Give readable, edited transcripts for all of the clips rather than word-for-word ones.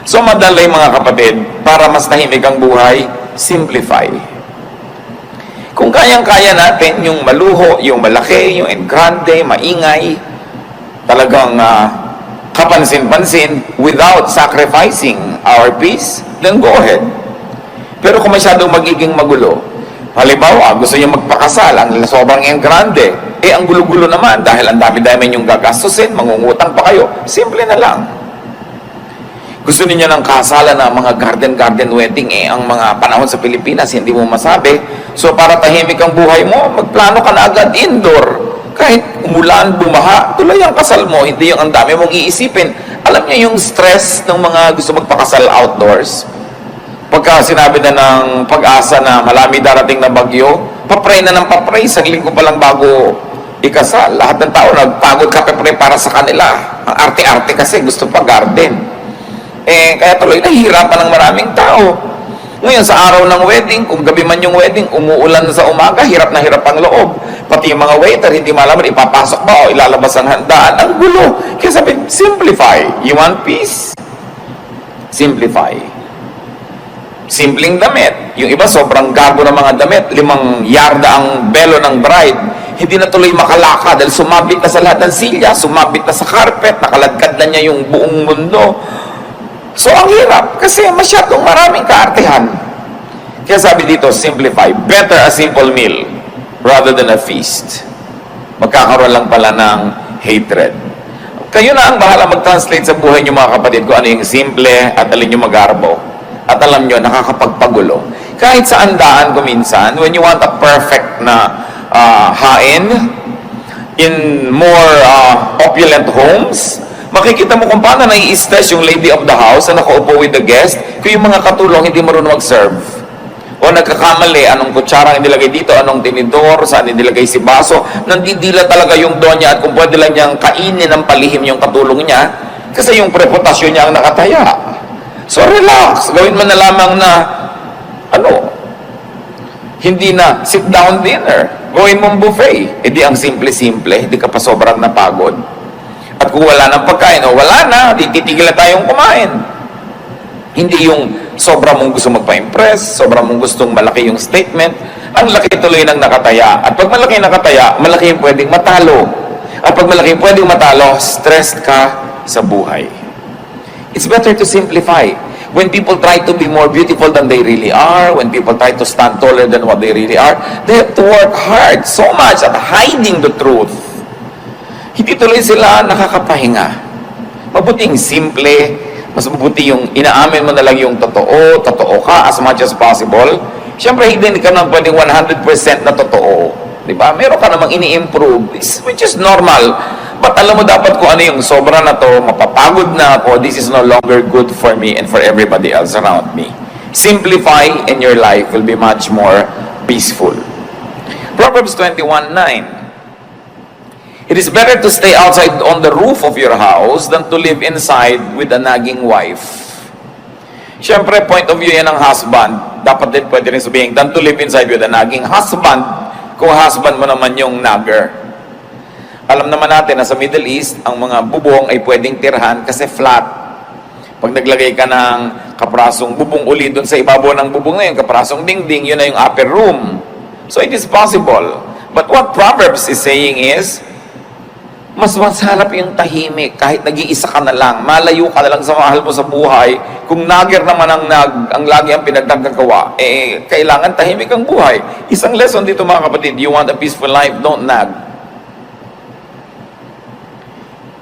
So madalay mga kapatid, para mas tahimik ang buhay, simplify. Kung kayang-kaya natin yung maluho, yung malaki, yung grande, maingay, talagang kapansin-pansin without sacrificing our peace, then go ahead. Pero kung masyadong magiging magulo, halimbawa, gusto niyo magpakasal, ang sobrang grande, ang gulo-gulo naman dahil ang dami-dami niyong gagastusin, mangungutang pa kayo, simple na lang. Gusto niyo ng kasalan na mga garden wedding, ang mga panahon sa Pilipinas, hindi mo masabi. So para tahimik ang buhay mo, magplano ka na agad indoor. Kahit umulan, bumaha, tuloy ang kasal mo, hindi yung ang dami mong iisipin. Alam niyo yung stress ng mga gusto magpakasal outdoors? Pagka sinabi na ng Pag-asa na malami darating na bagyo, papray na ng papray, isang linggo pa lang bago ikasal. Lahat ng tao nagpagod ka papray para sa kanila. Ang arte-arte kasi gusto pa garden. Kaya tuloy nahihirapan ng maraming tao. Ngayon sa araw ng wedding, kung gabi man yung wedding, umuulan sa umaga, hirap na hirap ang loob. Pati yung mga waiter, hindi malaman ipapasok ba o ilalabas ang handaan. Ang gulo. Kaya sabi, simplify. You want peace? Simplify. Simpleng damit. Yung iba sobrang gago ng mga damit, 5 yarda ang belo ng bride. Hindi na tuloy makalaka dahil sumabit na sa lahat ng silya, sumabit na sa carpet, nakaladkad na niya yung buong mundo. So ang hirap kasi masyadong maraming kaartehan. Kaya sabi dito, simplify. Better a simple meal rather than a feast. Magkakaroon lang pala ng hatred. Kayo na ang bahala mag-translate sa buhay niyo mga kapatid kung ano yung simple at alin yung magarbo. At alam nyo, nakakapagpagulo. Kahit sa andaan kuminsan, when you want a perfect na hain in more opulent homes, makikita mo kung paano nai-stress yung lady of the house na nakaupo with the guest kung yung mga katulong hindi marunong mag-serve. O nagkakamali, anong kutsara ang nilagay dito, anong tinidor, saan nilagay si baso, nandidila talaga yung donya at kung pwede lang niyang kainin ng palihim yung katulong niya kasi yung reputasyon niya ang nakataya. So relax, gawin mo na lamang na hindi na sit down dinner, gawin mong buffet. Di ang simple-simple, hindi ka pa sobrang napagod. At kung wala ng pagkain, wala na, di titigil na tayong kumain. Hindi yung sobra mong gusto magpa-impress, sobra mong gustong malaki yung statement, ang laki tuloy ng nakataya. At pag malaki yung nakataya, malaki yung pwedeng matalo. At pag malaki yung pwedeng matalo, stressed ka sa buhay. It's better to simplify. When people try to be more beautiful than they really are, when people try to stand taller than what they really are, they have to work hard so much at hiding the truth. Hindi tuloy sila nakakapahinga. Mabuting simple, mas mabuti yung inaamin mo na lang yung totoo ka as much as possible. Siyempre, hindi ka naman pwedeng 100% na totoo. Diba? Meron ka namang ini-improve, which is normal. But alam mo dapat kung ano yung sobra na to, mapapagod na ako, this is no longer good for me and for everybody else around me. Simplify and your life will be much more peaceful. Proverbs 21:9. It is better to stay outside on the roof of your house than to live inside with a nagging wife. Siyempre, point of view yan ng husband. Dapat din pwede rin sabihin, than to live inside with a nagging husband, kung husband mo naman yung nagger. Alam naman natin na sa Middle East, ang mga bubong ay pwedeng tirhan kasi flat. Pag naglagay ka ng kaprasong bubong uli doon sa ibabaw ng bubong na yun, kaprasong dingding, yun na yung upper room. So it is possible. But what Proverbs is saying is, mas masarap yung tahimik kahit nag-iisa ka na lang, malayo ka na lang sa mahal mo sa buhay. Kung nagger naman ang lagi ang pinagkagawa, kailangan tahimik ang buhay. Isang lesson dito mga kapatid, you want a peaceful life, don't nag.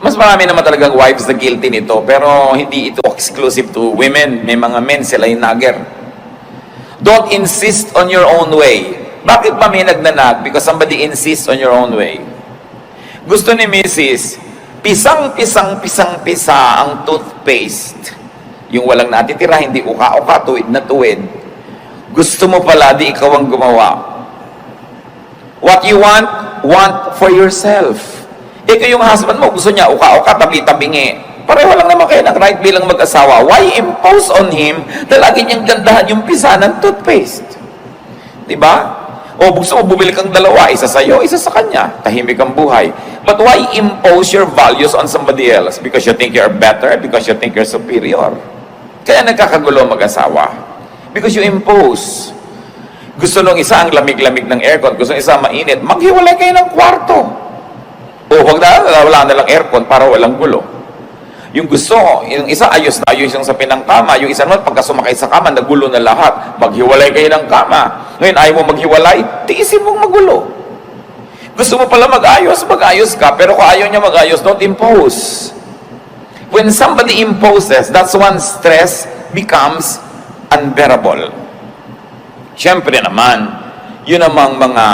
Mas marami naman talagang wives na guilty nito, pero hindi ito exclusive to women. May mga men, sila yung nagger. Don't insist on your own way. Bakit ba may nagnanag? Because somebody insists on your own way. Gusto ni Mrs. Pisang-pisa ang toothpaste. Yung walang natitira, hindi uka-uka, tuwid na tuwid. Gusto mo pala, di ikaw ang gumawa. What you want for yourself. Yung husband mo, gusto niya uka-uka, tabi-tabingi. Pareho lang naman kayo ng right bilang mag-asawa. Why impose on him na lagi niyang gandahan yung pisa ng toothpaste? Diba? O gusto mo bumili kang dalawa, isa sa'yo, isa sa kanya. Tahimik ang buhay. But why impose your values on somebody else? Because you think you're better? Because you think you're superior? Kaya nagkakagulo mag-asawa. Because you impose. Gusto nung isa ang lamig-lamig ng aircon, gusto nung isa mainit, maghiwalay kayo ng kwarto. O wag na, wala na lang aircon para walang gulo. Yung gusto, yung isa ayos na ayos yung sa pinangkama, yung isa naman pagka sumakay sa kama, nagulo na lahat. Maghiwalay kayo ng kama. Ngayon ayaw mo maghiwalay, tiisin mong magulo. Gusto mo pala mag-ayos ka, pero kung ayaw niya mag-ayos, don't impose. When somebody imposes, that's when stress becomes unbearable. Siyempre naman, yun namang mga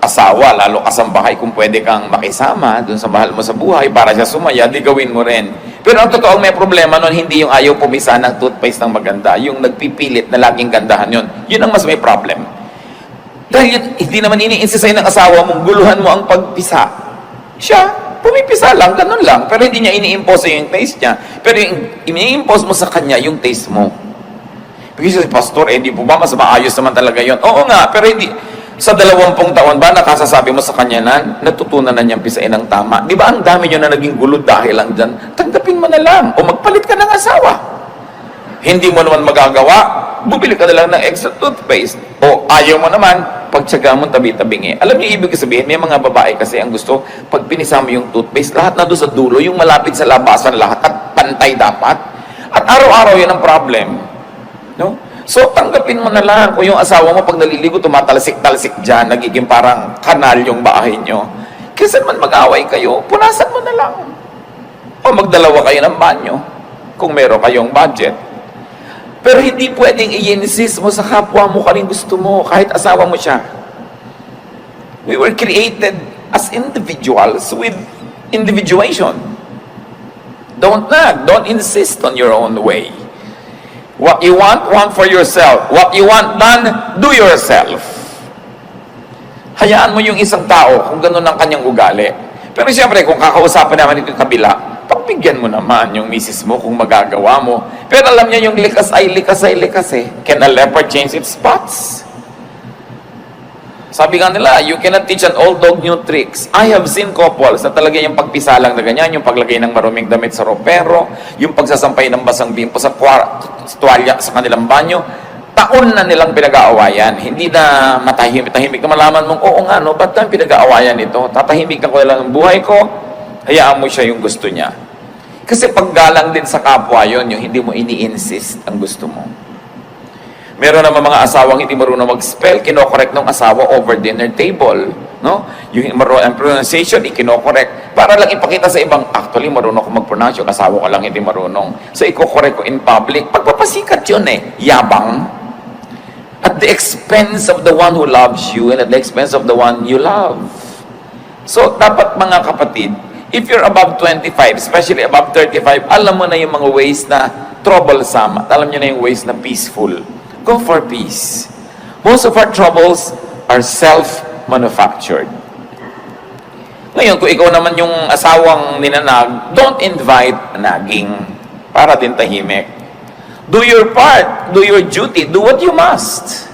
asawa, lalo kasambahay, kung pwede kang makisama dun sa mahal mo sa buhay para siya sumaya, di gawin mo rin. Pero ang totoong may problema nun, hindi yung ayaw pumisa ng toothpaste ng maganda, yung nagpipilit na laging gandahan yun. Yun ang mas may problem. Dahil hindi naman iniinsist sa'yo ng asawa mong guluhan mo ang pagpisa. Siya, pumipisa lang, ganun lang. Pero hindi niya ini-impose yung taste niya. Pero yung ini-impose mo sa kanya yung taste mo. Because pastor, hindi po ba mas maayos naman talaga yun? Oo nga, pero hindi. Sa 20 taon ba, nakasasabi mo sa kanya na natutunan na niyang pisain ng tama? Di ba ang dami niyo na naging gulo dahil lang dyan? Tanggapin mo na lang. O magpalit ka ng asawa. Hindi mo naman magagawa, bubili ka na lang ng extra toothpaste. O ayaw mo naman, pagtsaga mo tabi-tabingi. Alam niyo ibig sabihin, may mga babae kasi ang gusto, pag pinisa mo yung toothpaste, lahat na doon sa dulo, yung malapit sa labasan lahat, at pantay dapat. At araw-araw yan ang problem. No? So, tanggapin mo na lang kung yung asawa mo pag naliligo, tumatalsik-talsik dyan, nagiging parang kanal yung bahay nyo. Kasi man mag-away kayo, punasan mo na lang. O magdalawa kayo ng banyo, kung meron kayong budget. Pero hindi pwedeng i-insist mo sa kapwa mo kung gusto mo, kahit asawa mo siya. We were created as individuals with individuation. Don't nag, don't insist on your own way. What you want for yourself. What you want done, do yourself. Hayaan mo yung isang tao kung ganun ang kanyang ugali. Pero siyempre, kung kakausapin naman ito yung kabila, pagbigyan mo naman yung misis mo kung magagawa mo. Pero alam niya yung likas eh. Can a leopard change its spots? Sabi nga nila, you cannot teach an old dog new tricks. I have seen couples na talaga yung pagpisalang na ganyan, yung paglagay ng maruming damit sa ropero, yung pagsasampay ng basang bimpo sa tuwalya sa kanilang banyo, taon na nilang pinag-aawayan. Hindi na matahimik na malaman mong, oo nga, no, ba't na pinag-aawayan ito? Tatahimik na ko lang ng buhay ko, hayaan mo siya yung gusto niya. Kasi paggalang din sa kapwa yon, yung hindi mo ini-insist ang gusto mo. Meron naman mga asawang hindi marunong mag-spell, kinokorek ng asawa over dinner table. No? Yung pronunciation, ikinokorek. Para lang ipakita sa ibang, actually, marunong ko mag-pronounce, yung asawa ko lang hindi marunong. So, ikokorek ko in public. Pagpapasikat yun yabang. At the expense of the one who loves you and at the expense of the one you love. So, dapat mga kapatid, if you're above 25, especially above 35, alam mo na yung mga ways na troublesome. Alam nyo na yung ways na peaceful. Go for peace. Most of our troubles are self-manufactured. Ngayon, kung ikaw naman yung asawang ninanag, don't invite nagging para din tahimik. Do your part. Do your duty. Do what you must.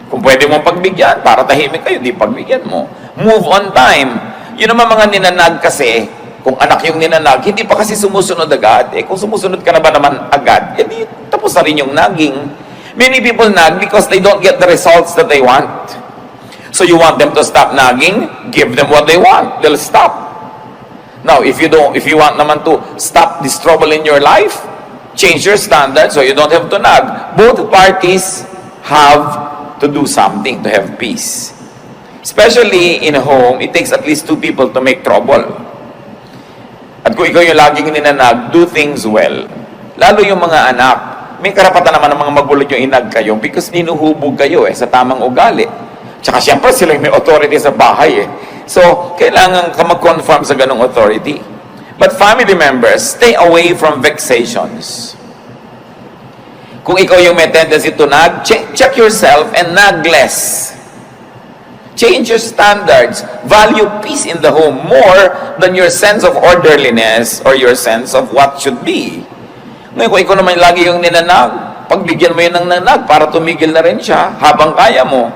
Kung pwede mong pagbigyan, para tahimik kayo, di pagbigyan mo. Move on time. Yun naman mga ninanag kasi, kung anak yung ninanag, hindi pa kasi sumusunod agad. Kung sumusunod ka na ba naman agad, di tapos na rin yung nagging. Many people nag because they don't get the results that they want. So you want them to stop nagging, give them what they want. They'll stop. Now, if you want naman to stop this trouble in your life, change your standards so you don't have to nag. Both parties have to do something to have peace. Especially in a home, it takes at least 2 people to make trouble. At kung ikaw yung laging ninanag, do things well. Lalo yung mga anak, may karapatan naman ng mga magulang yung inag kayo because ninuhubog kayo sa tamang ugali. Tsaka siyempre sila may authority sa bahay So, kailangan ka mag-conform sa ganong authority. But family members, stay away from vexations. Kung ikaw yung may tendency to nag, check yourself and nag less. Change your standards. Value peace in the home more than your sense of orderliness or your sense of what should be. Ngayon, kung ikaw naman lagi yung ninanag, pagbigyan mo yun ng nanag para tumigil na rin siya habang kaya mo.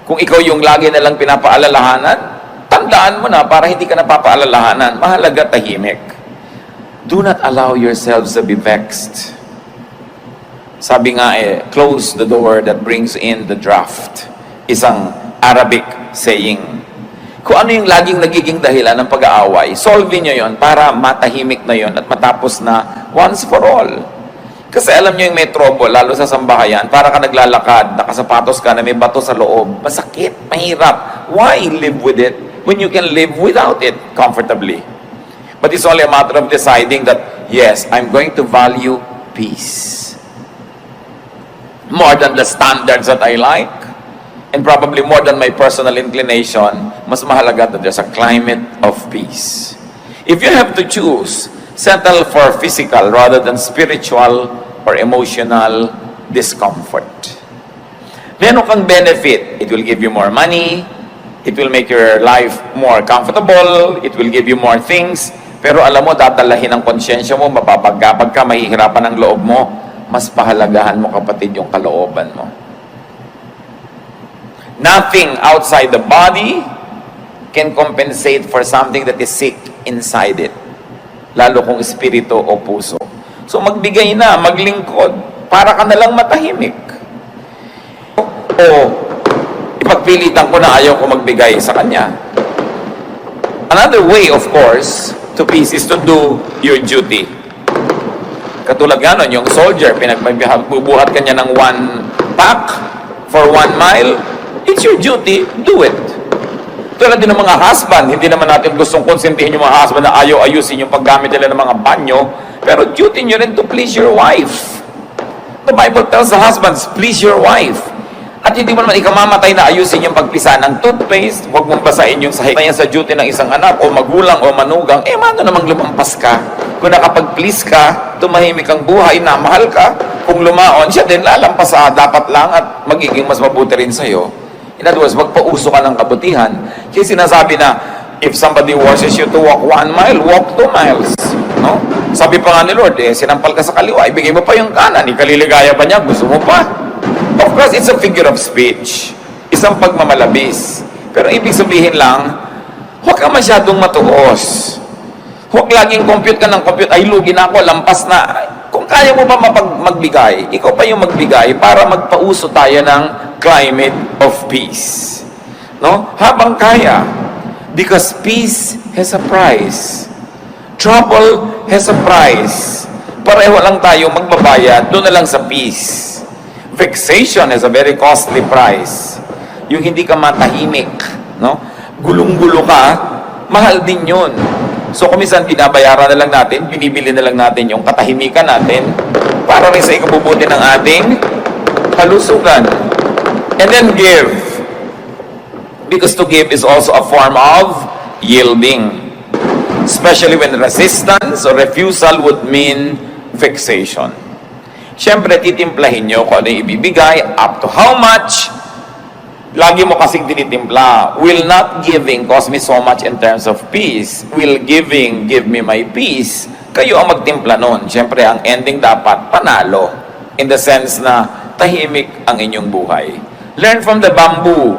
Kung ikaw yung lagi nalang pinapaalalahanan, tandaan mo na para hindi ka napapaalalahanan. Mahalaga tahimik. Do not allow yourselves to be vexed. Sabi nga close the door that brings in the draft. Isang Arabic saying. Kung ano yung laging nagiging dahilan ng pag-aaway, solve nyo yon para matahimik na yon at matapos na once for all. Kasi alam nyo yung may trouble, lalo sa sambahayan, para ka naglalakad, nakasapatos ka na may bato sa loob. Masakit, mahirap. Why live with it when you can live without it comfortably? But it's only a matter of deciding that, yes, I'm going to value peace. More than the standards that I like, and probably more than my personal inclination, mas mahalaga that there's a climate of peace. If you have to choose, settle for physical rather than spiritual or emotional discomfort. Meron kang benefit. It will give you more money. It will make your life more comfortable. It will give you more things. Pero alam mo, dadalahin ang konsyensya mo, mapapagkapag ka, mahihirapan ang loob mo, mas pahalagahan mo, kapatid, yung kalooban mo. Nothing outside the body can compensate for something that is sick inside it. Lalo kung espiritu o puso. So magbigay na, maglingkod, para ka nalang matahimik. O ipagpilitan ko na ayaw ko magbigay sa kanya. Another way, of course, to peace is to do your duty. Katulad nga nun, yung soldier, bubuhat ka niya ng 1 pack for 1 mile, it's your duty, do it. Tulad din ng mga husband, hindi naman natin gustong konsintihin yung mga husband na ayaw ayusin yung paggamit nila ng mga banyo, pero duty nyo rin to please your wife. The Bible tells the husbands, please your wife. At hindi mo naman ikamamatay na ayusin yung pagpisa ng toothpaste, huwag mong basahin yung sahig na yan sa duty ng isang anak, o magulang, o manugang, mano namang lumampas ka. Kung nakapag-please ka, tumahimik ang buhay, na mahal ka, kung lumaon, siya din lalampas sa dapat lang at magiging mas mabuti rin sa'yo. In other words, magpauso ka ng kabutihan. Kaya sinasabi na, if somebody forces you to walk 1 mile, walk 2 miles. No? Sabi pa nga ni Lord, sinampal ka sa kaliwa, ibigay mo pa yung kanan, ikaliligaya pa niya, gusto mo pa. Of course, it's a figure of speech. Isang pagmamalabis. Pero ibig sabihin lang, huwag ka masyadong matuos. Huwag laging compute ka ng compute, ay lugi na ako, lampas na. Kung kaya mo pa magbigay, ikaw pa yung magbigay para magpauso tayo ng climate of peace. No? Habang kaya. Because peace has a price. Trouble has a price. Pareho lang tayo magbabayad, doon na lang sa peace. Vexation is a very costly price. Yung hindi ka matahimik, no? Gulong-gulo ka, mahal din yun. So, kung minsan binabayaran na lang natin, binibili na lang natin yung katahimikan natin para rin sa ikabubuti ng ating kalusugan. And then give. Because to give is also a form of yielding. Especially when resistance or refusal would mean vexation. Siyempre, titimplahin nyo kung ano yung ibibigay, up to how much. Lagi mo kasing tinitimpla. Will not giving cause me so much in terms of peace? Will giving give me my peace? Kayo ang magtimpla nun. Siyempre, ang ending dapat panalo. In the sense na tahimik ang inyong buhay. Learn from the bamboo.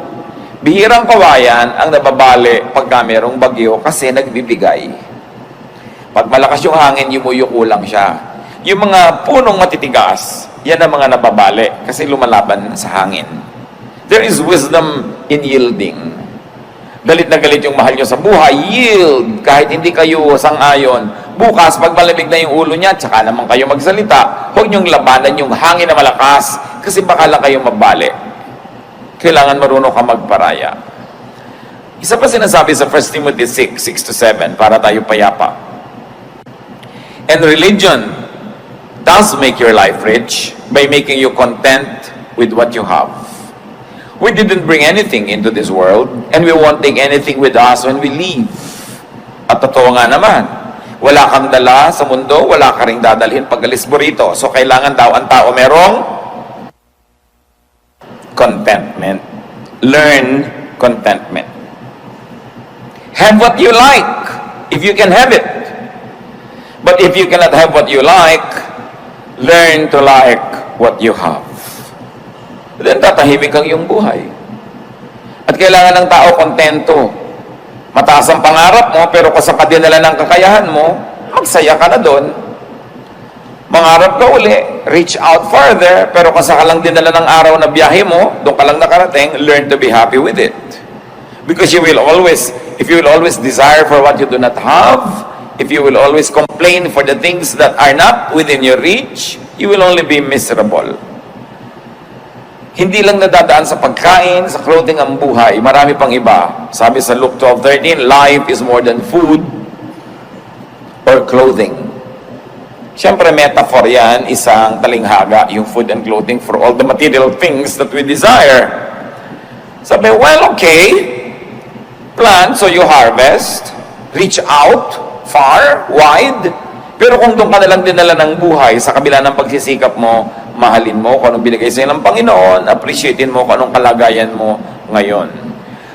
Bihirang kawayan ang nababali pagka merong bagyo kasi nagbibigay. Pag malakas yung hangin, yumuyuko lang siya. Yung mga punong matitigas, yan ang mga nababali kasi lumalaban sa hangin. There is wisdom in yielding. Galit na galit yung mahal nyo sa buhay, yield. Kahit hindi kayo sang-ayon. Bukas, pag malamig na yung ulo niya, tsaka naman kayo magsalita. Huwag nyong labanan yung hangin na malakas kasi baka lang kayong mabali. Kailangan marunong ka magparaya. Isa pa sinasabi sa 1 Timothy 6:6-7 para tayo payapa. And religion does make your life rich by making you content with what you have. We didn't bring anything into this world and we won't take anything with us when we leave. At totoo nga naman, wala kang dala sa mundo, wala ka ring dadalhin pag alis mo rito. So kailangan daw ang tao merong contentment. Learn contentment. Have what you like if you can have it. But if you cannot have what you like, learn to like what you have. Then tatahimik ang iyong buhay. At kailangan ng tao kontento. Mataas ang pangarap mo, pero kung sa kadinala ng kakayahan mo, magsaya ka na doon. Mangarap ka uli, reach out further, pero kung saka lang dinala ng araw na biyahe mo, doon ka lang nakarating, learn to be happy with it. Because you will always, if you will always desire for what you do not have, if you will always complain for the things that are not within your reach, you will only be miserable. Hindi lang nadadaan sa pagkain, sa clothing ang buhay, marami pang iba. Sabi sa Luke 12:13, life is more than food or clothing. Siyempre, metaphor yan, isang talinghaga, yung food and clothing for all the material things that we desire. Sabi, well, okay, plant, so you harvest, reach out, far, wide, pero kung doon ka nalang dinala ng buhay, sa kabila ng pagsisikap mo, mahalin mo kung anong binigay sa'yo ng Panginoon, appreciatein mo kung anong kalagayan mo ngayon.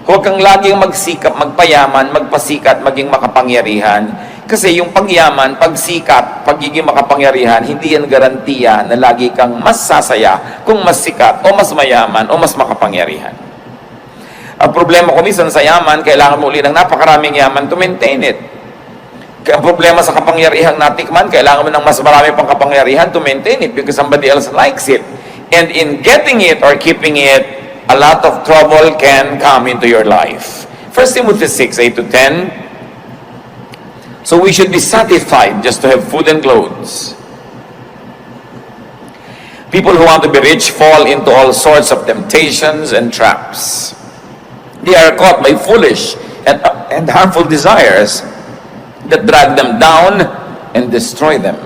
Huwag kang laging magsikap, magpayaman, magpasikat, maging makapangyarihan. Kasi yung pagyaman, pagsikat, pagiging makapangyarihan, hindi yan garantiya na lagi kang mas sasaya kung mas sikat o mas mayaman o mas makapangyarihan. Ang problema ko minsan sa yaman, kailangan mo uli ng napakaraming yaman to maintain it. Ang problema sa kapangyarihang natikman, kailangan mo ng mas marami pang kapangyarihan to maintain it because somebody else likes it. And in getting it or keeping it, a lot of trouble can come into your life. 1 Timothy 6:8-10. So we should be satisfied just to have food and clothes. People who want to be rich fall into all sorts of temptations and traps. They are caught by foolish and harmful desires that drag them down and destroy them.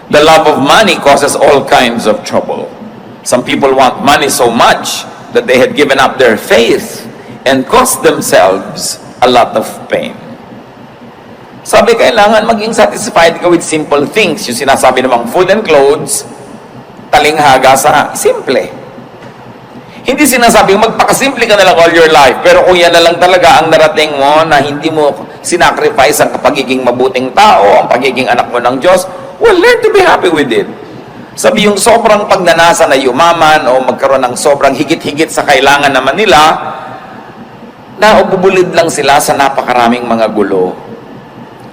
The love of money causes all kinds of trouble. Some people want money so much that they had given up their faith and cost themselves a lot of pain. Sabi, kailangan maging satisfied ka with simple things. Yung sinasabi namang food and clothes, talinghaga sa simple. Hindi sinasabing magpakasimple ka na lang all your life, pero kung yan na lang talaga ang narating mo na hindi mo sinacrifice ang pagiging mabuting tao, ang pagiging anak mo ng Diyos, well, learn to be happy with it. Sabi, yung sobrang pagnanasa na yumaman o magkaroon ng sobrang higit-higit sa kailangan naman nila, naububulid lang sila sa napakaraming mga gulo.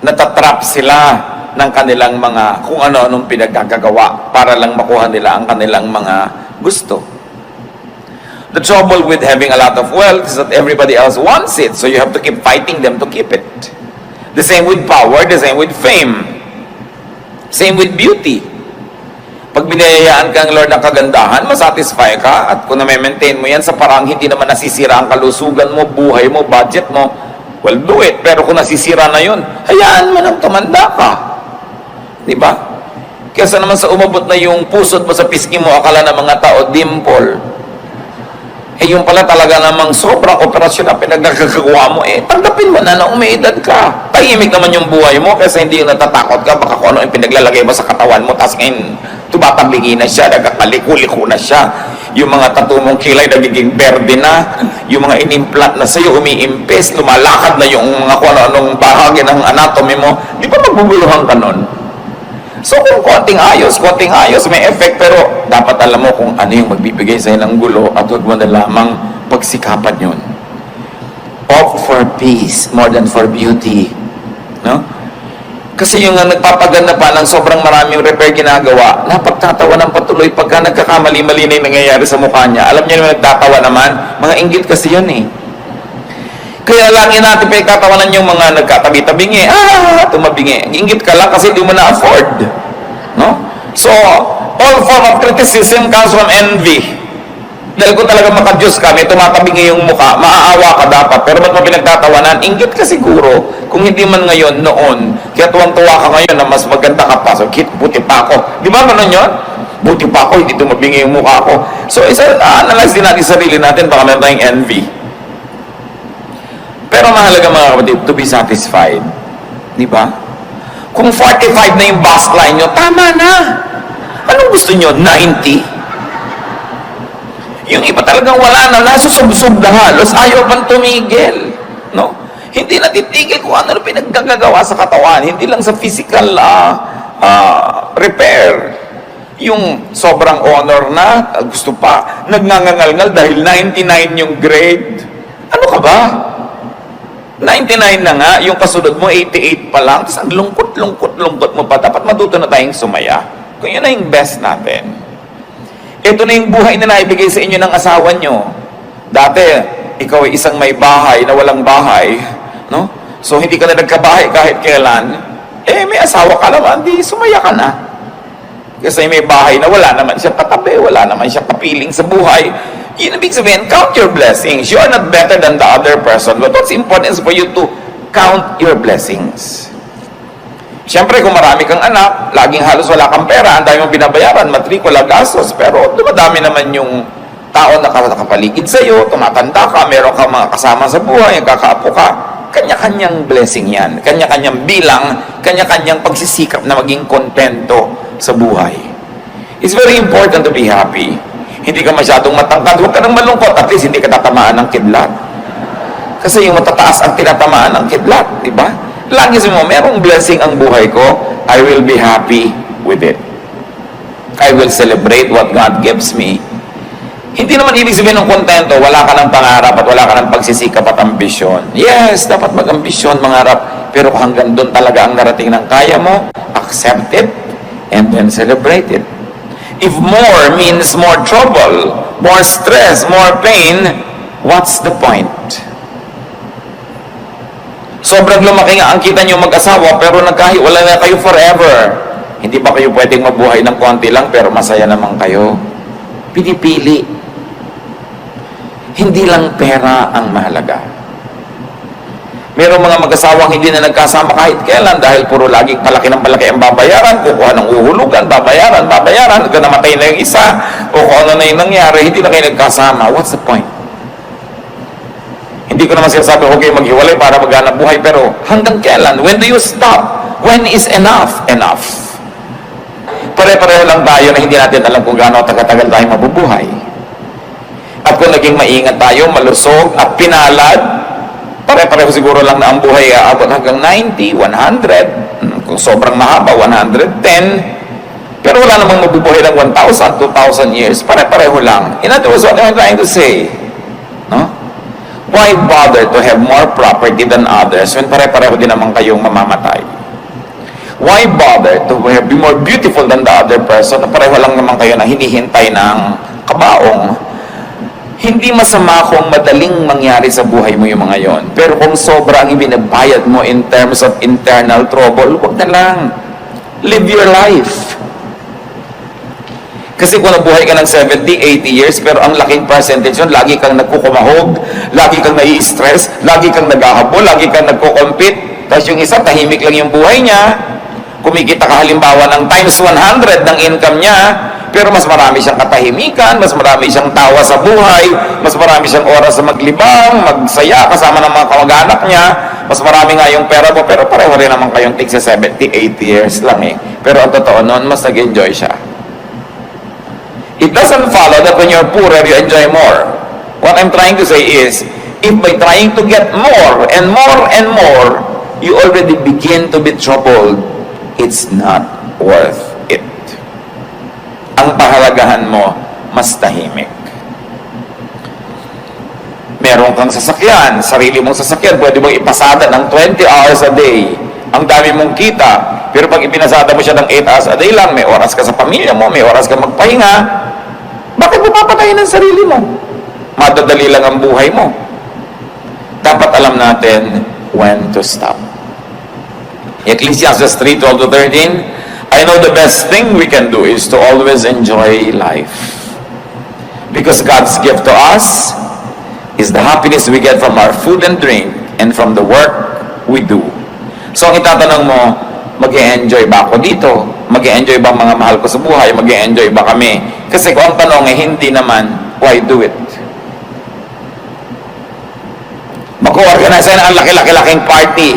Natatrap sila ng kanilang mga kung ano-anong pinagkakagawa para lang makuha nila ang kanilang mga gusto. The trouble with having a lot of wealth is that everybody else wants it, so you have to keep fighting them to keep it. The same with power, the same with fame. Same with beauty. Pag binayayaan ka ng Lord ng kagandahan, masatisfy ka, at kung na-maintain mo yan sa parang hindi naman nasisira ang kalusugan mo, buhay mo, budget mo, well, do it. Pero kung nasisira na yun, hayaan mo nang tumanda ka. Diba? Kesa naman sa umabot na yung pusod mo sa pisngi mo, akala ng mga tao, dimple. Eh, yung pala talaga namang sobrang operasyon na pinagkakagawa mo, eh, tanggapin mo na umiidad ka. Tahimik naman yung buhay mo, kasi hindi yung natatakot ka, baka kung ano yung pinaglalagay mo sa katawan mo, tapos ngayon, tumatablingi na siya, nagkakaliko-liko na siya. Yung mga tattoo mong kilay nagiging berde na, yung mga inimplant na sa'yo umiimpes, lumalakad na yung mga kung ano-anong bahagi ng anatomy mo, di ba magbubuluhan ka nun? So kung konting ayos, may effect, pero dapat alam mo kung ano yung magbibigay sa'yo ng gulo at huwag mo na lamang pagsikapan yun. Opt for peace more than for beauty. No? Kasi yung nagpapaganda pa ng sobrang maraming repair ginagawa, napagtatawa ng patuloy pagka nagkakamali-mali na yung nangyayari sa mukha niya. Alam niyo naman, nagtatawa naman, mga inggit kasi yun eh. Kaya lagi natin pinagtatawanan yung mga nagkatabi-tabingi, tumabingi. Inggit ka lang kasi di mo na-afford. No? So, all form of criticism comes from envy. Dahil kung talaga maka-Diyos ka, may tumatabingi yung mukha, maaawa ka dapat. Pero ba't mo pinagtatawanan? Inggit ka siguro. Kung hindi man ngayon, noon. Kaya tuwang-tuwa ka ngayon na mas maganda ka pa. So, buti pa ako. Di ba ganun yun? Buti pa ako, hindi tumabingi yung mukha ko. So, analyze din natin sarili natin, baka meron tayong envy. Pero mahalaga mga kapatid, to be satisfied. Di ba? Kung 45 na yung bust line nyo, tama na. Anong gusto nyo? 90? Yung iba talagang wala na, nasusubsub na halos, ayaw pang tumigil. No? Hindi natitigil kung ano pinagkagagawa sa katawan, hindi lang sa physical repair. Yung sobrang honor na, gusto pa, nagngangangalngal dahil 99 yung grade. Ano ka ba? 99 na nga, yung kasunod mo 88 pa lang, tapos ang lungkot mo pa. Dapat matuto na tayong sumaya. Kung yun na yung best natin. Ito na yung buhay na naibigay sa inyo ng asawa nyo. Dati, ikaw ay isang may bahay na walang bahay, no? So hindi ka na nagkabahay kahit kailan. May asawa ka naman, di sumaya ka na. Kasi may bahay na wala naman siyang katabi, wala naman siyang kapiling sa buhay. Yun ibig sabihin, count your blessings. You are not better than the other person. But what's important is for you to count your blessings. Siyempre, kung marami kang anak, laging halos wala kang pera, ang dami mong binabayaran, matrikula, gastos, pero dumadami naman yung tao na nakapaligid sa'yo, tumatanda ka, meron kang mga kasama sa buhay, kakaapo ka, kanya-kanyang blessing yan, kanya-kanyang bilang, kanya-kanyang pagsisikap na maging kontento sa buhay. It's very important to be happy. Hindi ka masyadong matangkad, huwag ka nang malungkot, at least hindi ka tatamaan ng kidlat. Kasi yung matataas ang tinatamaan ng kidlat, di ba? Lagi mo, merong blessing ang buhay ko, I will be happy with it. I will celebrate what God gives me. Hindi naman ibig sabihin ng kontento, wala ka ng pangarap at wala ka ng pagsisikap at ambisyon. Yes, dapat mag-ambisyon, mangarap, pero hanggang doon talaga ang narating ng kaya mo, accept it, and then celebrate it. If more means more trouble, more stress, more pain, what's the point? Sobrang lumaki nga ang kita nyo mag-asawa, pero wala na kayo forever. Hindi ba kayo pwedeng mabuhay ng konti lang, pero masaya naman kayo? Pinipili. Hindi lang pera ang mahalaga. Merong mga mag-asawang hindi na nagkasama kahit kailan dahil puro laging palaki ng palaki ang babayaran, kukuha ng uhulugan, babayaran, hanggang namatay na yung isa, o kung ano na yung nangyari, hindi na kayo nagkasama. What's the point? Hindi ko naman sinasabi, okay, maghiwalay para maghanap buhay, pero hanggang kailan? When do you stop? When is enough? Enough. Pare-pareho lang tayo na hindi natin alam kung gaano tagal-tagal tayo mabubuhay. At kung naging maingat tayo, malusog at pinalad, pare-pareho siguro lang na ang buhay aabot hanggang 90, 100, kung sobrang mahaba, 110, pero wala namang mabubuhay ng 1,000, 2,000 years, pare-pareho lang. In other words, what am I trying to say? No? Why bother to have more property than others when pare-pareho din naman kayong mamamatay? Why bother to be more beautiful than the other person na pareho lang naman kayo na hinihintay ng kabaong? Hindi masama kung madaling mangyari sa buhay mo yung mga yon. Pero kung sobra ang ibinabayad mo in terms of internal trouble, huwag na lang. Live your life. Kasi kung nabuhay ka ng 70, 80 years, pero ang laking percentage yun, lagi kang nagkukumahog, lagi kang nai-stress, lagi kang naghahabol, lagi kang nagkukompete, tapos yung isa, tahimik lang yung buhay niya, kumikita ka halimbawa ng times 100 ng income niya, pero mas marami siyang katahimikan, mas marami siyang tawa sa buhay, mas marami siyang oras sa maglibang, magsaya kasama ng mga kamag-anak niya, mas marami nga yung pera mo, pero pareho rin naman kayong tig sa 70, 80 years lang eh. Pero ang totoo nun, mas nag-enjoy siya. It doesn't follow that when you're poorer, you enjoy more. What I'm trying to say is, if by trying to get more and more and more, you already begin to be troubled, it's not worth it. Ang pahalagahan mo, mas tahimik. Meron kang sasakyan, sarili mong sasakyan, pwede mong ipasada ng 20 hours a day. Ang dami mong kita, pero pag ipinasada mo siya ng 8 hours a day lang, may oras ka sa pamilya mo, may oras ka magpahinga, bakit mo papatayin ang sarili mo? Madadali lang ang buhay mo. Dapat alam natin when to stop. Ecclesiastes 3:12-13, I know the best thing we can do is to always enjoy life. Because God's gift to us is the happiness we get from our food and drink and from the work we do. So ang itatanong mo, mag-e-enjoy ba ako dito? Mag-e-enjoy ba mga mahal ko sa buhay? Mag-e-enjoy ba kami? Kasi kung ang tanong ay hindi naman, why do it? Mag-organize na ang laki-laki-laking party.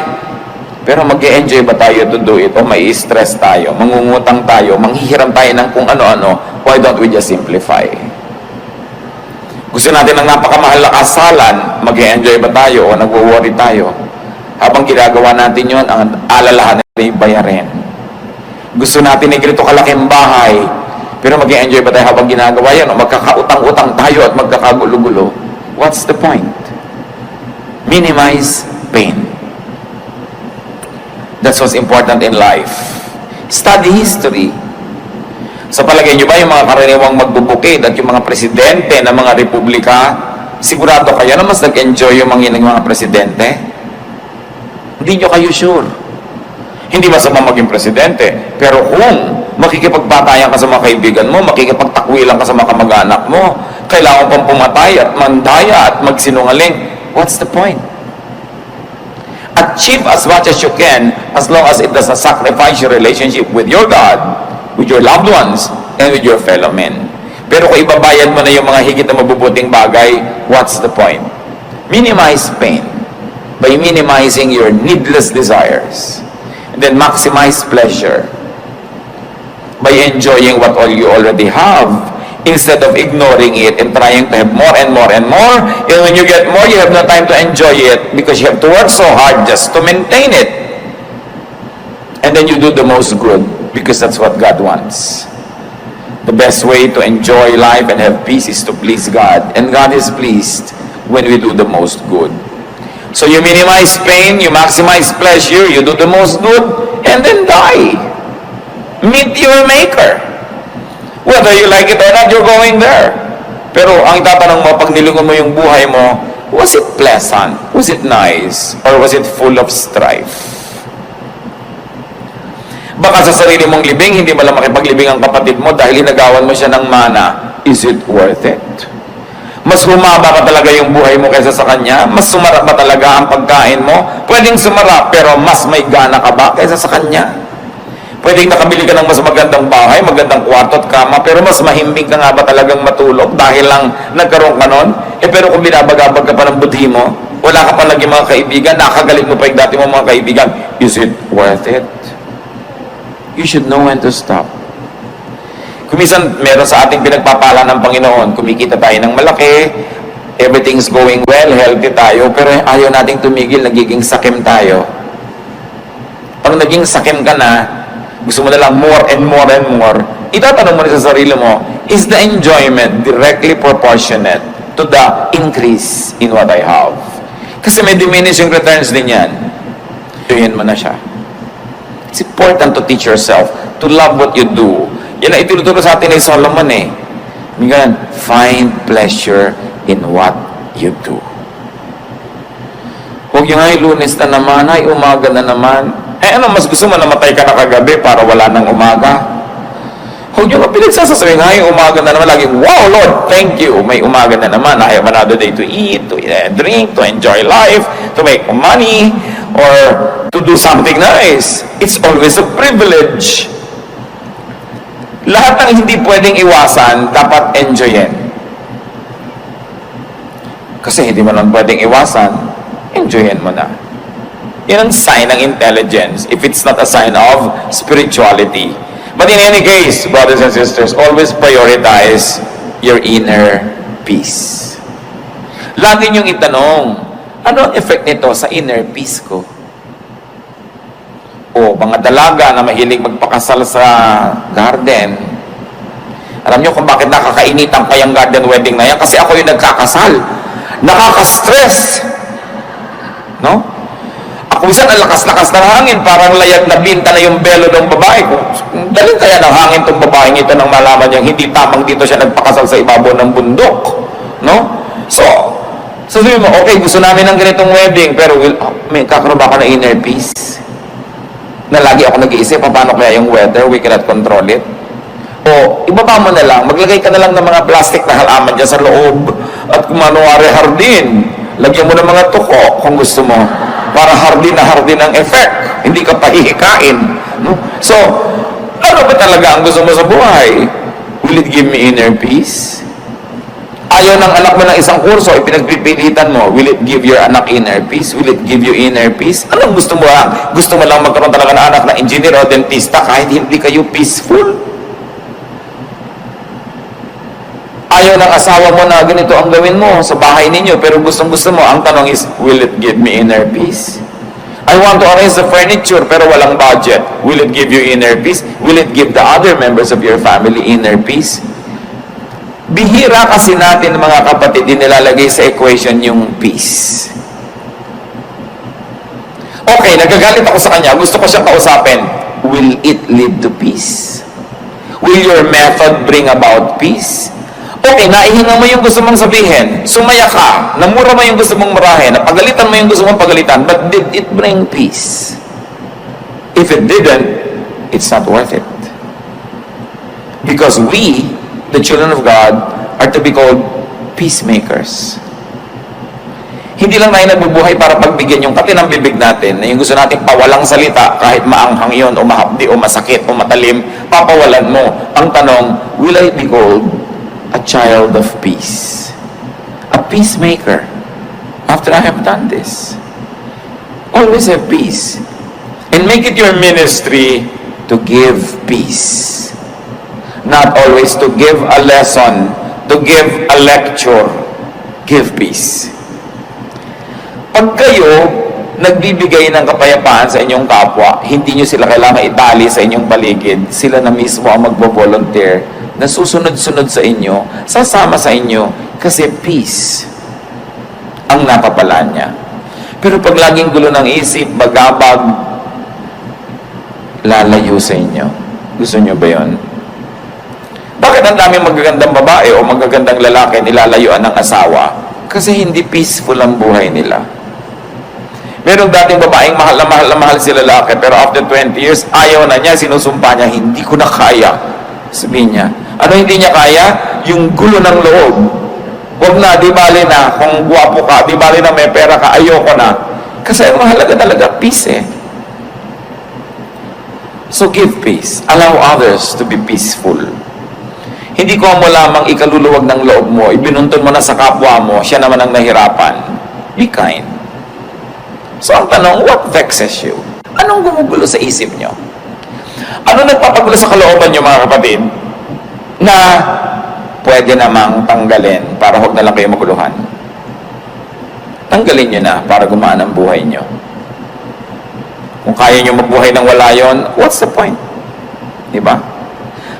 Pero mag-e-enjoy ba tayo to do it? O may stress tayo, mangungutang tayo, manghihiram tayo ng kung ano-ano? Why don't we just simplify? Gusto natin ng napakamahal na kasalan, mag-e-enjoy ba tayo o nagwo-worry tayo? Habang ginagawa natin yon, ang alalahanin na yung bayarin. Gusto natin ng ganito kalaking bahay, pero mag-e-enjoy ba tayo habang ginagawa yan? O magkakautang-utang tayo at magkakagulo-gulo? What's the point? Minimize pain. That's what's important in life. Study history. Sa palagay nyo ba yung mga karaniwang magbubukid at yung mga presidente ng mga republika, sigurado kayo na mas nag-enjoy yung mga presidente? Hindi nyo kayo sure. Hindi masama maging presidente, pero kung makikipagpatayan ka sa mga kaibigan mo, makikipagtakwilan ka sa mga kamag-anak mo, kailangan pang pumatay at mandaya at magsinungaling, what's the point? Achieve as much as you can as long as it does not sacrifice your relationship with your God, with your loved ones, and with your fellow men. Pero kung ibabayad mo na yung mga higit na mabubuting bagay, what's the point? Minimize pain by minimizing your needless desires. And then maximize pleasure by enjoying what all you already have instead of ignoring it and trying to have more and more and more. And when you get more, you have no time to enjoy it because you have to work so hard just to maintain it. And then you do the most good because that's what God wants. The best way to enjoy life and have peace is to please God. And God is pleased when we do the most good. So you minimize pain, you maximize pleasure, you do the most good, and then die. Meet your Maker. Whether you like it or not, you're going there. Pero ang itatanong mo, pag nilingon mo yung buhay mo, was it pleasant? Was it nice? Or was it full of strife? Baka sa sarili mong libing, hindi mo lang makipaglibing ang kapatid mo dahil inagawan mo siya ng mana. Is it worth it? Mas humaba ka talaga yung buhay mo kaysa sa kanya? Mas sumarap ba talaga ang pagkain mo? Pwedeng sumarap, pero mas may gana ka ba kaysa sa kanya? Pwedeng nakabili ka ng mas magandang bahay, magandang kwarto at kama, pero mas mahimbing ka nga ba talagang matulog dahil lang nagkaroon ka nun? Pero kung binabagabag ka pa ng budhi mo, wala ka pa naging mga kaibigan, nakagalit mo pa yung dati mo mga kaibigan, is it worth it? You should know when to stop. Kung minsan, meron sa ating pinagpapala ng Panginoon, kumikita tayo ng malaki, everything's going well, healthy tayo, pero ayaw nating tumigil, nagiging sakim tayo. Pag naging sakim ka na, gusto mo na lang more and more and more, itatanong mo na sa sarili mo, is the enjoyment directly proportionate to the increase in what I have? Kasi may diminishing returns din yan. Tuyin mo na siya. It's important to teach yourself to love what you do. Yan ang itinuturo sa atin ni Solomon eh. Ganun, find pleasure in what you do. Huwag yung ay Lunes na naman, ay umaga na naman. Ano, mas gusto mo namatay ka na kagabi para wala nang umaga? Huwag yung pinagsasasabi, ay umaga na naman, laging, wow Lord, thank you. May umaga na naman. I have another day to eat, to drink, to enjoy life, to make money, or to do something nice. It's always a privilege. Lahat ng hindi pwedeng iwasan, dapat enjoyin. Kasi hindi mo lang pwedeng iwasan, enjoyin mo na. Yan ang sign ng intelligence, if it's not a sign of spirituality. But in any case, brothers and sisters, always prioritize your inner peace. Lagi niyong itanong, ano ang effect nito sa inner peace ko? O mga dalaga na mahilig magpakasal sa garden. Alam niyo kung bakit nakakainitan pa yung garden wedding na yan? Kasi ako yung nagkakasal. Nakaka-stress. No? Ako minsan ang lakas-lakas ng hangin, parang layag na binta na yung belo ng babae. Dalhin kaya ng hangin tong babaeng ito nang malaman niyang hindi tamang dito siya nagpakasal sa ibabaw ng bundok. No? So sabihin mo, okay, gusto namin ng ganitong wedding, pero may kakaroon ba ako ng inner peace? Na lagi ako nag-iisip, paano kaya yung weather, we cannot control it? O, ibaba mo na lang, maglagay ka na lang ng mga plastic na halaman dyan sa loob, at kung manuwari hardin, lagyan mo ng mga tuko kung gusto mo, para hardin na hardin ang effect, hindi ka pahihikain. No? So, ano ba talaga ang gusto mo sa buhay? Will it give me inner peace? Ayaw ng anak mo ng isang kurso, ipinagpipilitan mo, will it give your anak inner peace? Will it give you inner peace? Anong gusto mo lang? Gusto mo lang magkaroon talaga ng anak na engineer o dentista kahit hindi kayo peaceful? Ayaw ng asawa mo na ganito ang gawin mo sa bahay ninyo, pero gustong-gusto mo, ang tanong is, will it give me inner peace? I want to arrange the furniture, pero walang budget. Will it give you inner peace? Will it give the other members of your family inner peace? Bihira kasi natin mga kapatid din nilalagay sa equation yung peace. Okay, nagagalit ako sa kanya, gusto ko siyang kausapin. Will it lead to peace? Will your method bring about peace? Okay, naihinga mo yung gusto mong sabihin, sumaya ka, namura mo yung gusto mong murahin, napagalitan mo yung gusto mong pagalitan, but did it bring peace? If it didn't, it's not worth it. Because we, the children of God, are to be called peacemakers. Hindi lang tayo nabubuhay para pagbigyan yung kati ng bibig natin, na yung gusto natin pawalang salita, kahit maanghang yun, o mahapdi, o masakit, o matalim, papawalan mo. Ang tanong, will I be called a child of peace? A peacemaker. After I have done this, always have peace. And make it your ministry to give peace. Not always to give a lesson, to give a lecture. Give peace. Pag kayo nagbibigay ng kapayapaan sa inyong kapwa, hindi nyo sila kailangan itali sa inyong paligid. Sila na mismo ang magbo-volunteer na susunod-sunod sa inyo, sasama sa inyo, kasi peace ang napapalaan niya. Pero pag laging gulo ng isip, bagabag, lalayo sa inyo. Gusto nyo ba yun? Bakit ang daming magagandang babae o magagandang lalaki nilalayuan ng asawa? Kasi hindi peaceful ang buhay nila. Merong dating babaeng mahal na mahal si lalaki, pero after 20 years, ayaw na niya, sinusumpa niya, hindi ko na kaya. Sabihin niya, ano hindi niya kaya? Yung gulo ng loob. Huwag na, di bali na, kung guwapo ka, di bali na may pera ka, ayoko na. Kasi ang mahalaga talaga, peace eh. So give peace. Allow others to be peaceful. Hindi ko mo lamang ikaluluwag ng loob mo, ibinuntun mo na sa kapwa mo, siya naman ang nahirapan. Be kind. So ang tanong, what vexes you? Anong gumugulo sa isip nyo? Ano nagpapagulo sa kalooban nyo, mga kapatid, na pwede namang tanggalin para huwag na lang kayo maguluhan? Tanggalin nyo na para gumaan ang buhay nyo. Kung kaya nyo magbuhay ng wala yun, what's the point? Diba?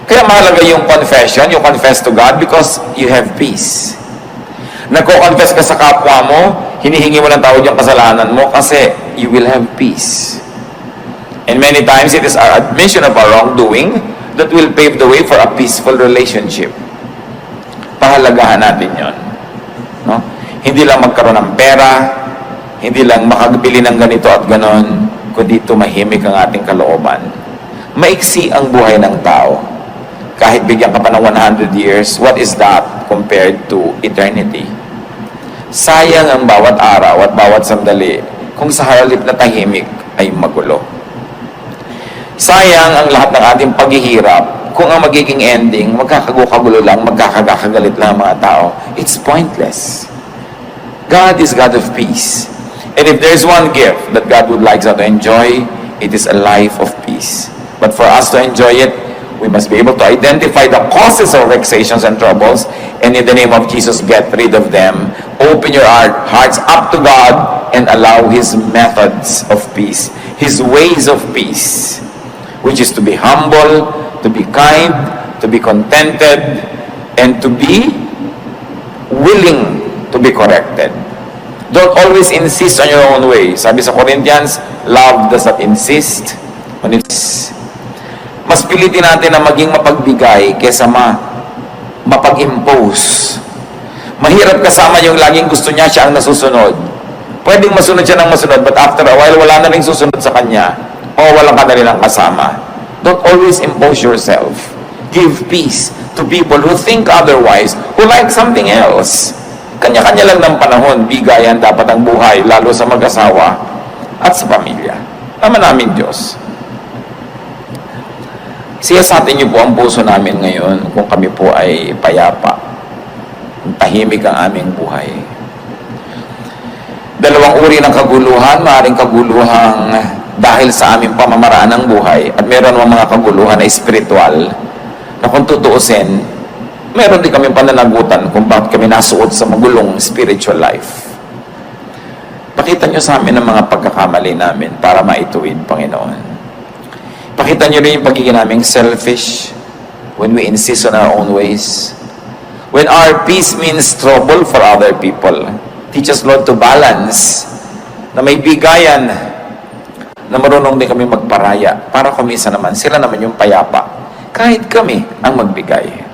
Kaya mahalaga yung confession, you confess to God because you have peace. Nagko-confess ka sa kapwa mo, hinihingi mo ng tawad yung kasalanan mo kasi you will have peace. And many times it is our admission of our wrongdoing that will pave the way for a peaceful relationship. Pahalagahan natin yon. No? Hindi lang magkaroon ng pera, hindi lang makabili ng ganito at ganon, kundi tumahimik ang ating kalooban. Maiksi ang buhay ng tao. Kahit bigyan ka pa ng 100 years, what is that compared to eternity? Sayang ang bawat araw at bawat sandali kung sa halip na tahimik ay magulo. Sayang ang lahat ng ating paghihirap kung ang magiging ending, magkakagulo lang, magkakagalit lang ang mga tao. It's pointless. God is God of peace. And if there's one gift that God would like us to enjoy, it is a life of peace. But for us to enjoy it, we must be able to identify the causes of vexations and troubles, and in the name of Jesus, get rid of them. Open your hearts up to God and allow His methods of peace, His ways of peace, which is to be humble, to be kind, to be contented, and to be willing to be corrected. Don't always insist on your own way. Sabi sa Corinthians, love does not insist on its. Mas pilitin natin na maging mapagbigay kaysa mapag-impose. Mahirap kasama yung laging gusto niya, siya ang nasusunod. Pwedeng masunod siya ng masunod, but after a while, wala na rin susunod sa kanya. O walang ka na rin ang kasama. Don't always impose yourself. Give peace to people who think otherwise, who like something else. Kanya-kanya lang ng panahon, bigayan dapat ang buhay, lalo sa mag-asawa at sa pamilya. Tama namin Diyos. Siyasatin niyo po ang puso namin ngayon kung kami po ay payapa. Kung tahimik ang aming buhay. Dalawang uri ng kaguluhan, maaaring kaguluhang dahil sa aming pamamaraan ng buhay at meron mga kaguluhan na espiritual na kung tutuusin, meron din kami pananagutan kung bakit kami nasuot sa magulong spiritual life. Pakita nyo sa amin ang mga pagkakamali namin para maituwid, Panginoon. Pakita nyo rin yung pagiging naming selfish when we insist on our own ways. When our peace means trouble for other people. Teach us, Lord, to balance na may bigayan na marunong din kami magparaya para kumisa naman sila naman yung payapa kahit kami ang magbigay.